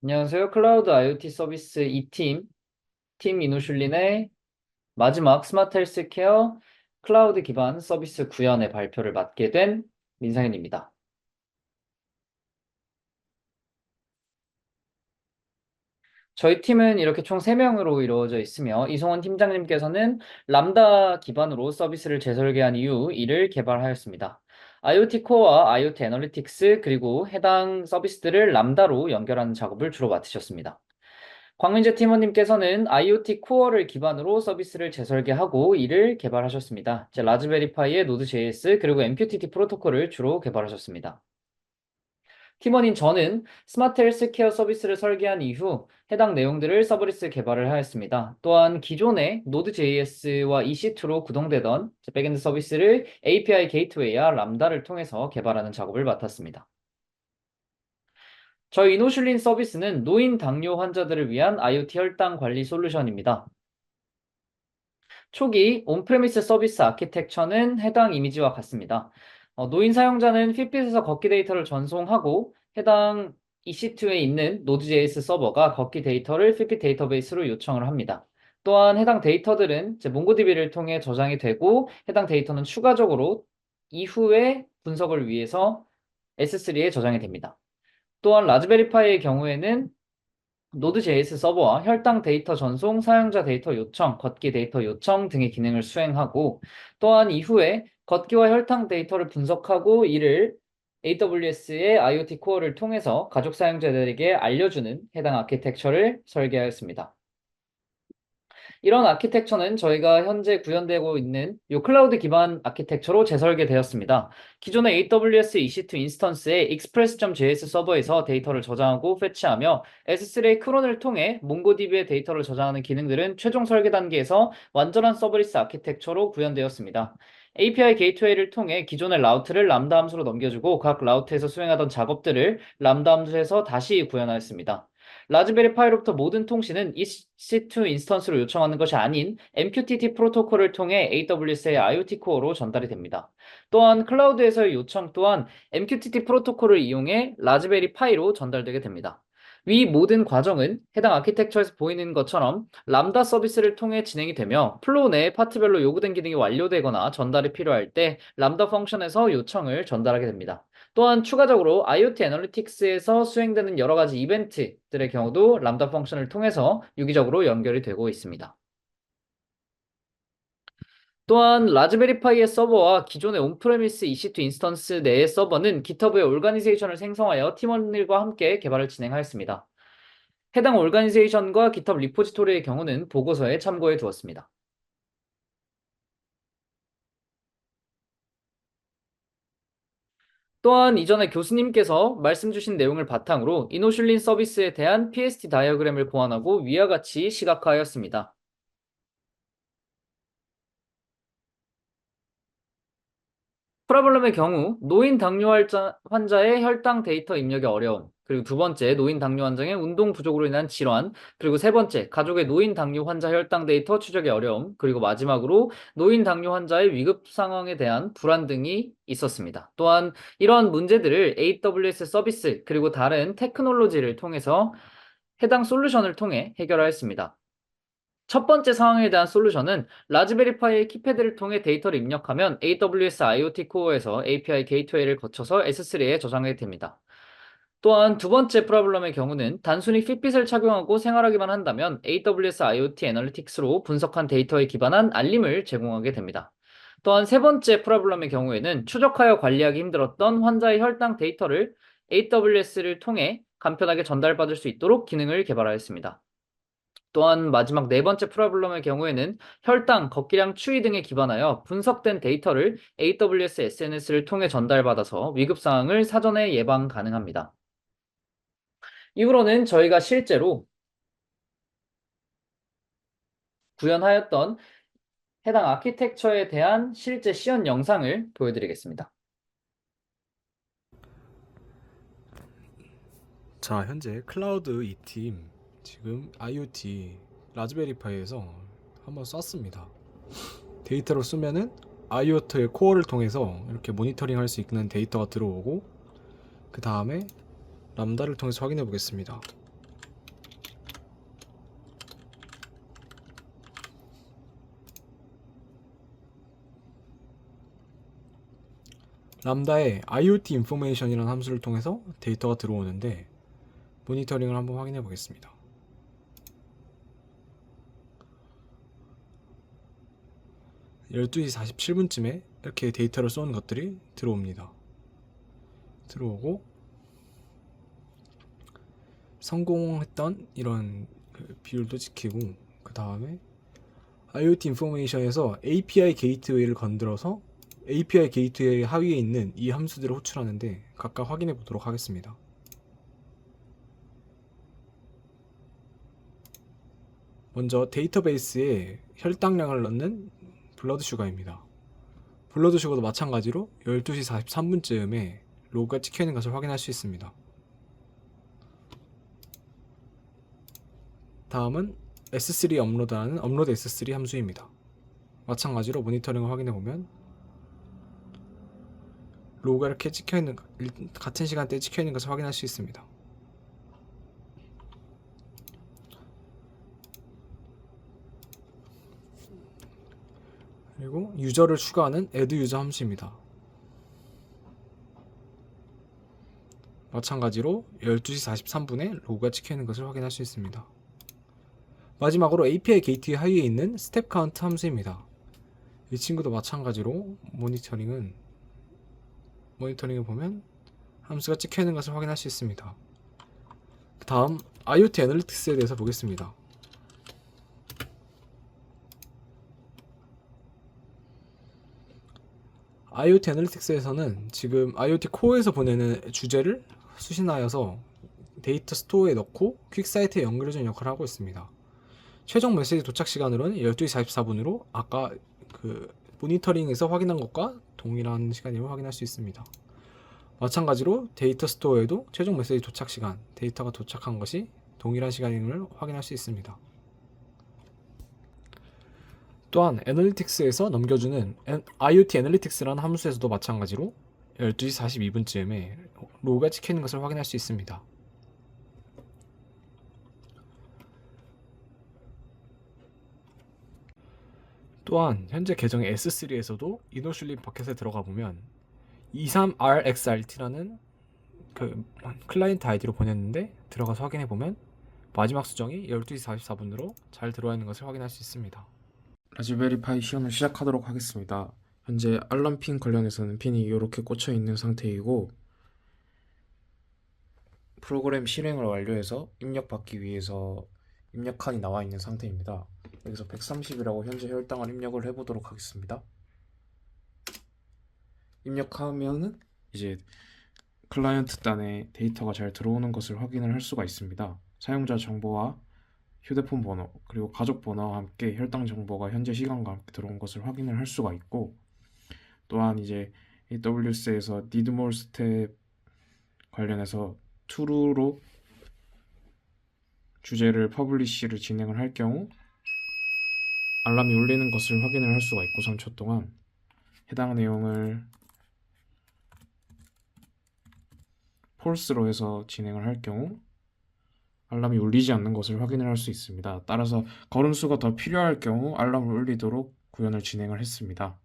안녕하세요. 클라우드 IoT 서비스 2팀, 팀 이노슐린의 마지막 스마트 헬스케어 클라우드 기반 서비스 구현의 발표를 맡게 된 민상현입니다. 저희 팀은 이렇게 총 3명으로 이루어져 있으며 이송원 팀장님께서는 람다 기반으로 서비스를 재설계한 이후 이를 개발하였습니다. IoT 코어와 IoT 애널리틱스 그리고 해당 서비스들을 람다로 연결하는 작업을 주로 맡으셨습니다. 광민재 팀원님께서는 IoT 코어를 기반으로 서비스를 재설계하고 이를 개발하셨습니다. 라즈베리파이의 Node.js 그리고 MQTT 프로토콜을 주로 개발하셨습니다. 팀원인 저는 스마트 헬스케어 서비스를 설계한 이후 해당 내용들을 서비스 개발을 하였습니다. 또한 기존의 Node.js와 EC2로 구동되던 백엔드 서비스를 API 게이트웨이와 람다를 통해서 개발하는 작업을 맡았습니다. 저희 이노슐린 서비스는 노인 당뇨 환자들을 위한 IoT 혈당 관리 솔루션입니다. 초기 온프레미스 서비스 아키텍처는 해당 이미지와 같습니다. 노인 사용자는 핏빗에서 걷기 데이터를 전송하고 해당 EC2에 있는 Node.js 서버가 걷기 데이터를 핏빗 데이터베이스로 요청을 합니다. 또한 해당 데이터들은 몽고DB를 통해 저장이 되고 해당 데이터는 추가적으로 이후에 분석을 위해서 S3에 저장이 됩니다. 또한 라즈베리파이의 경우에는 Node.js 서버와 혈당 데이터 전송, 사용자 데이터 요청, 걷기 데이터 요청 등의 기능을 수행하고 또한 이후에 걷기와 혈당 데이터를 분석하고 이를 AWS의 IoT 코어를 통해서 가족 사용자들에게 알려주는 해당 아키텍처를 설계하였습니다. 이런 아키텍처는 저희가 현재 구현되고 있는 이 클라우드 기반 아키텍처로 재설계되었습니다. 기존의 AWS EC2 인스턴스의 express.js 서버에서 데이터를 저장하고 패치하며 S3 크론을 통해 몽고DB의 데이터를 저장하는 기능들은 최종 설계 단계에서 완전한 서비스 아키텍처로 구현되었습니다. API 게이트웨이를 통해 기존의 라우트를 람다 함수로 넘겨주고 각 라우트에서 수행하던 작업들을 람다 함수에서 다시 구현하였습니다. 라즈베리 파이로부터 모든 통신은 EC2 인스턴스로 요청하는 것이 아닌 MQTT 프로토콜을 통해 AWS의 IoT 코어로 전달이 됩니다. 또한 클라우드에서의 요청 또한 MQTT 프로토콜을 이용해 라즈베리 파이로 전달되게 됩니다. 위 모든 과정은 해당 아키텍처에서 보이는 것처럼 람다 서비스를 통해 진행이 되며 플로우 내 파트별로 요구된 기능이 완료되거나 전달이 필요할 때 람다 펑션에서 요청을 전달하게 됩니다. 또한 추가적으로 IoT 애널리틱스에서 수행되는 여러 가지 이벤트들의 경우도 람다 펑션을 통해서 유기적으로 연결이 되고 있습니다. 또한 라즈베리파이의 서버와 기존의 온프레미스 EC2 인스턴스 내의 서버는 GitHub의 오르가니제이션을 생성하여 팀원들과 함께 개발을 진행하였습니다. 해당 오르가니제이션과 GitHub 리포지토리의 경우는 보고서에 참고해 두었습니다. 또한 이전에 교수님께서 말씀 주신 내용을 바탕으로 이노슐린 서비스에 대한 PST 다이어그램을 보완하고 위와 같이 시각화하였습니다. 프라블럼의 경우 노인 당뇨 환자의 혈당 데이터 입력이 어려움, 그리고 두 번째 노인 당뇨 환자의 운동 부족으로 인한 질환, 그리고 세 번째 가족의 노인 당뇨 환자 혈당 데이터 추적의 어려움, 그리고 마지막으로 노인 당뇨 환자의 위급 상황에 대한 불안 등이 있었습니다. 또한 이러한 문제들을 AWS 서비스 그리고 다른 테크놀로지를 통해서 해당 솔루션을 통해 해결하였습니다. 첫 번째 상황에 대한 솔루션은 라즈베리파이의 키패드를 통해 데이터를 입력하면 AWS IoT 코어에서 API 게이트웨이를 거쳐서 S3에 저장하게 됩니다. 또한 두 번째 프로블럼의 경우는 단순히 핏빗을 착용하고 생활하기만 한다면 AWS IoT 애널리틱스로 분석한 데이터에 기반한 알림을 제공하게 됩니다. 또한 세 번째 프로블럼의 경우에는 추적하여 관리하기 힘들었던 환자의 혈당 데이터를 AWS를 통해 간편하게 전달받을 수 있도록 기능을 개발하였습니다. 또한 마지막 네 번째 프로블럼의 경우에는 혈당, 걷기량 추이 등에 기반하여 분석된 데이터를 AWS SNS를 통해 전달받아서 위급 상황을 사전에 예방 가능합니다. 이후로는 저희가 실제로 구현하였던 해당 아키텍처에 대한 실제 시연 영상을 보여드리겠습니다. 자, 현재 클라우드 2팀 지금 IoT 라즈베리파이에서 한번 쐈습니다. 데이터를 쓰면은 IoT의 코어를 통해서 이렇게 모니터링 할 수 있는 데이터가 들어오고 그 다음에 람다를 통해서 확인해 보겠습니다. 람다에 IoT 인포메이션이라는 함수를 통해서 데이터가 들어오는데 모니터링을 한번 확인해 보겠습니다. (12시 47분쯤에) 이렇게 데이터를 쏜 것들이 들어옵니다. 들어오고 성공했던 이런 비율도 지키고, 그 다음에 IoT 인포메이션에서 API 게이트웨이를 건드려서 API 게이트웨이 하위에 있는 이 함수들을 호출하는데 각각 확인해 보도록 하겠습니다. 먼저 데이터베이스에 혈당량을 넣는 블러드슈가입니다. 블러드슈가도 마찬가지로 12시 43분쯤에 로그가 찍혀있는 것을 확인할 수 있습니다. 다음은 S3 업로드하는 업로드 S3 함수입니다. 마찬가지로 모니터링을 확인해보면 로그가 이렇게 찍혀있는, 같은 시간대에 찍혀있는 것을 확인할 수 있습니다. 그리고 유저를 추가하는 add user 함수입니다. 마찬가지로 12시 43분에 로그가 찍혀있는 것을 확인할 수 있습니다. 마지막으로 API 게이트웨이 하위에 있는 스텝 카운트 함수입니다. 이 친구도 마찬가지로 모니터링을 보면 함수가 찍혀있는 것을 확인할 수 있습니다. 다음 IoT 애널리틱스에 대해서 보겠습니다. IoT 애널리틱스에서는 지금 IoT 코어에서 보내는 주제를 수신하여서 데이터 스토어에 넣고 퀵 사이트에 연결해주는 역할을 하고 있습니다. 최종 메시지 도착 시간으로는 12시 44분으로 아까 그 모니터링에서 확인한 것과 동일한 시간임을 확인할 수 있습니다. 마찬가지로 데이터 스토어에도 최종 메시지 도착 시간, 데이터가 도착한 것이 동일한 시간임을 확인할 수 있습니다. 또한 애널리틱스에서 넘겨주는 IoT 애널리틱스라는 함수에서도 마찬가지로 12시 42분쯤에 로그가 찍혀있는 것을 확인할 수 있습니다. 또한 현재 계정의 S3에서도 이노슐립 버켓에 들어가 보면 23RXRT라는 그 클라이언트 아이디로 보냈는데 들어가서 확인해 보면 마지막 수정이 12시 44분으로 잘 들어와 있는 것을 확인할 수 있습니다. 라즈베리파이 시험을 시작하도록 하겠습니다. 현재 알람 핀 관련해서는 핀이 이렇게 꽂혀 있는 상태이고, 프로그램 실행을 완료해서 입력받기 위해서 입력칸이 나와 있는 상태입니다. 여기서 130이라고 현재 혈당을 입력을 해보도록 하겠습니다. 입력하면은 이제 클라이언트 단에 데이터가 잘 들어오는 것을 확인을 할 수가 있습니다. 사용자 정보와 휴대폰 번호 그리고 가족 번호와 함께 혈당 정보가 현재 시간과 함께 들어온 것을 확인을 할 수가 있고, 또한 이제 AWS에서 Need More Step 관련해서 true로 주제를 퍼블리시를 진행을 할 경우 알람이 울리는 것을 확인을 할 수가 있고, 3초 동안 해당 내용을 false로 해서 진행을 할 경우 알람이 울리지 않는 것을 확인을 할 수 있습니다. 따라서 걸음수가 더 필요할 경우 알람을 울리도록 구현을 진행을 했습니다.